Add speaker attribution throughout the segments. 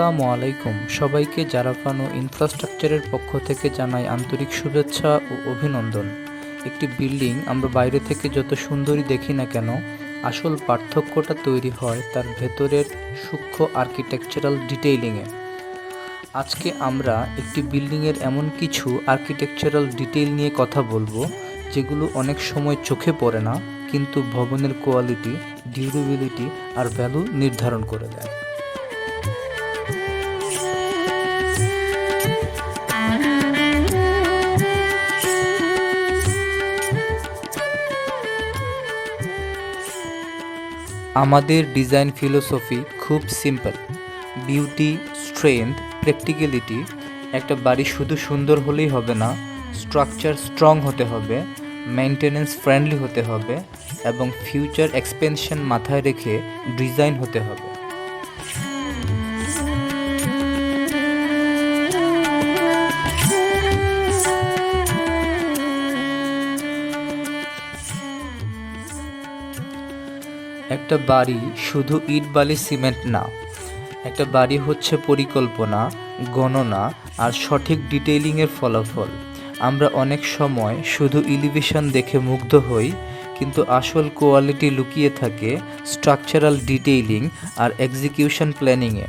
Speaker 1: আসসালামু আলাইকুম সবাইকে জারাফানো ইনফ্রাস্ট্রাকচারের পক্ষ থেকে জানাই আন্তরিক শুভেচ্ছা ও অভিনন্দন। একটি বিল্ডিং আমরা বাইরে থেকে যত সুন্দরই দেখি না কেন, আসল পার্থক্যটা তৈরি হয় তার ভেতরের সূক্ষ্ম আর্কিটেকচারাল ডিটেইলিংয়ে। আজকে আমরা একটি বিল্ডিংয়ের এমন কিছু আর্কিটেকচারাল ডিটেইল নিয়ে কথা বলবো যেগুলো অনেক সময় চোখে পড়ে না, কিন্তু ভবনের কোয়ালিটি, ডিউরেবিলিটি আর ভ্যালু নির্ধারণ করে দেয়। আমাদের ডিজাইন ফিলোসফি খুব সিম্পল: বিউটি, স্ট্রেংথ, প্র্যাকটিক্যালিটি। একটা বাড়ি শুধু সুন্দর হলেই হবে না, স্ট্রাকচার স্ট্রং হতে হবে, মেইনটেনেন্স ফ্রেন্ডলি হতে হবে এবং ফিউচার এক্সপেনশন মাথায় রেখে ডিজাইন হতে হবে। একটা বাড়ি শুধু ইট বালি সিমেন্ট না, একটা বাড়ি হচ্ছে পরিকল্পনা, গণনা আর সঠিক ডিটেইলিংয়ের ফলাফল। আমরা অনেক সময় শুধু এলিভেশন দেখে মুগ্ধ হই, কিন্তু আসল কোয়ালিটি লুকিয়ে থাকে স্ট্রাকচারাল ডিটেইলিং আর এক্সিকিউশন প্ল্যানিংয়ে।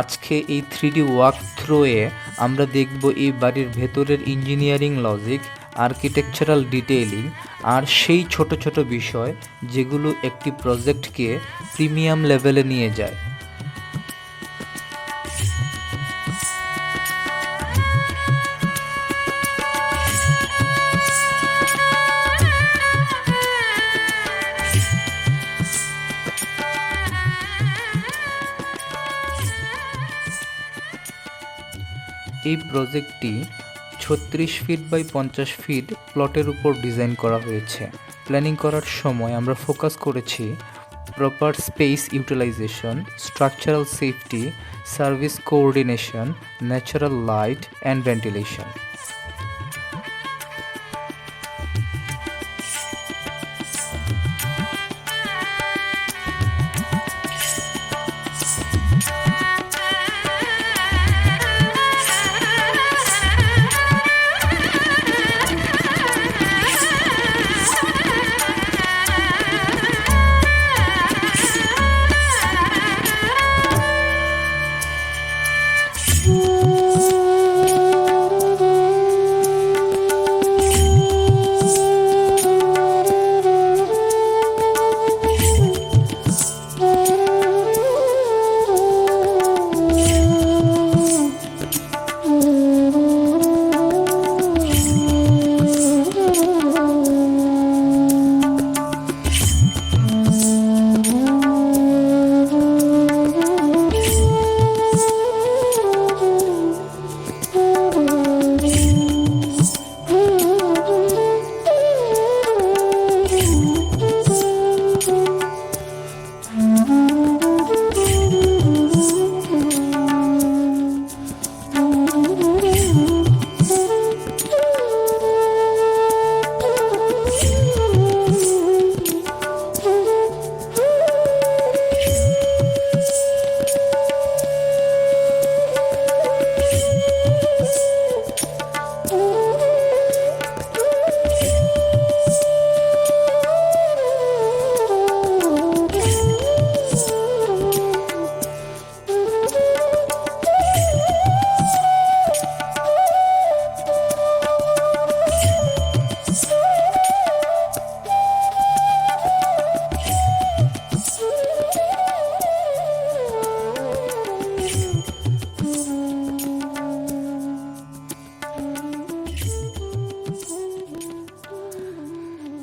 Speaker 1: আজকে এই 3D ওয়াক থ্রোয়ে আমরা দেখব এই বাড়ির ভেতরের ইঞ্জিনিয়ারিং লজিক, আর্কিটেকচারাল ডিটেইলিং আর সেই ছোট ছোট বিষয় যেগুলো একটি প্রজেক্টকে প্রিমিয়াম লেভেলে নিয়ে যায়। এই প্রজেক্টটি 36 ফিট বাই 50 ফিট প্লটের উপর ডিজাইন করা হয়েছে। প্ল্যানিং করার সময় আমরা ফোকাস করেছি proper space utilization, structural safety, service coordination, natural light and ventilation.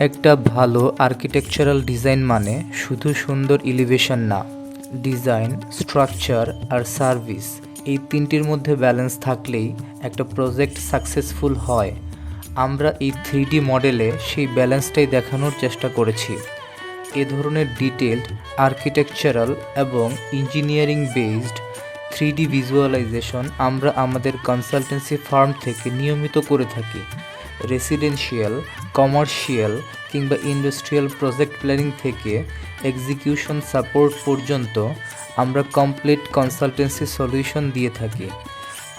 Speaker 1: একটা ভালো আর্কিটেকচারাল ডিজাইন মানে শুধু সুন্দর এলিভেশন না, ডিজাইন, স্ট্রাকচার আর সার্ভিস, এই তিনটির মধ্যে ব্যালেন্স থাকলেই একটা প্রজেক্ট সাকসেসফুল হয়। আমরা এই 3D মডেলে সেই ব্যালেন্সটাই দেখানোর চেষ্টা করেছি। এ ধরনের ডিটেলড আর্কিটেকচারাল এবং ইঞ্জিনিয়ারিং বেসড 3D ভিজুয়ালাইজেশন আমরা আমাদের কনসালটেন্সি ফার্ম থেকে নিয়মিত করে থাকি। রেসিডেন্সিয়াল, কমার্শিয়াল কিংবা ইন্ডাস্ট্রিয়াল প্রজেক্ট প্ল্যানিং থেকে এক্সিকিউশন সাপোর্ট পর্যন্ত আমরা কমপ্লিট কনসালটেন্সি সলিউশন দিয়ে থাকি।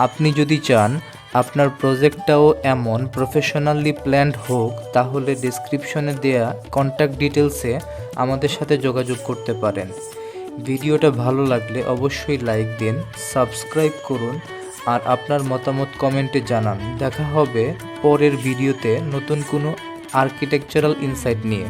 Speaker 1: আপনি যদি চান আপনার প্রজেক্টটাও এমন প্রফেশনালি প্ল্যান্ড হোক, তাহলে ডেসক্রিপশনে দেয়া কন্ট্যাক্ট ডিটেলসে আমাদের সাথে যোগাযোগ করতে পারেন। ভিডিওটা ভালো লাগলে অবশ্যই লাইক দিন, সাবস্ক্রাইব করুন আর আপনার মতামত কমেন্টে জানান। দেখা হবে পরের ভিডিওতে নতুন কোনো আর্কিটেকচারাল ইনসাইট নিয়ে।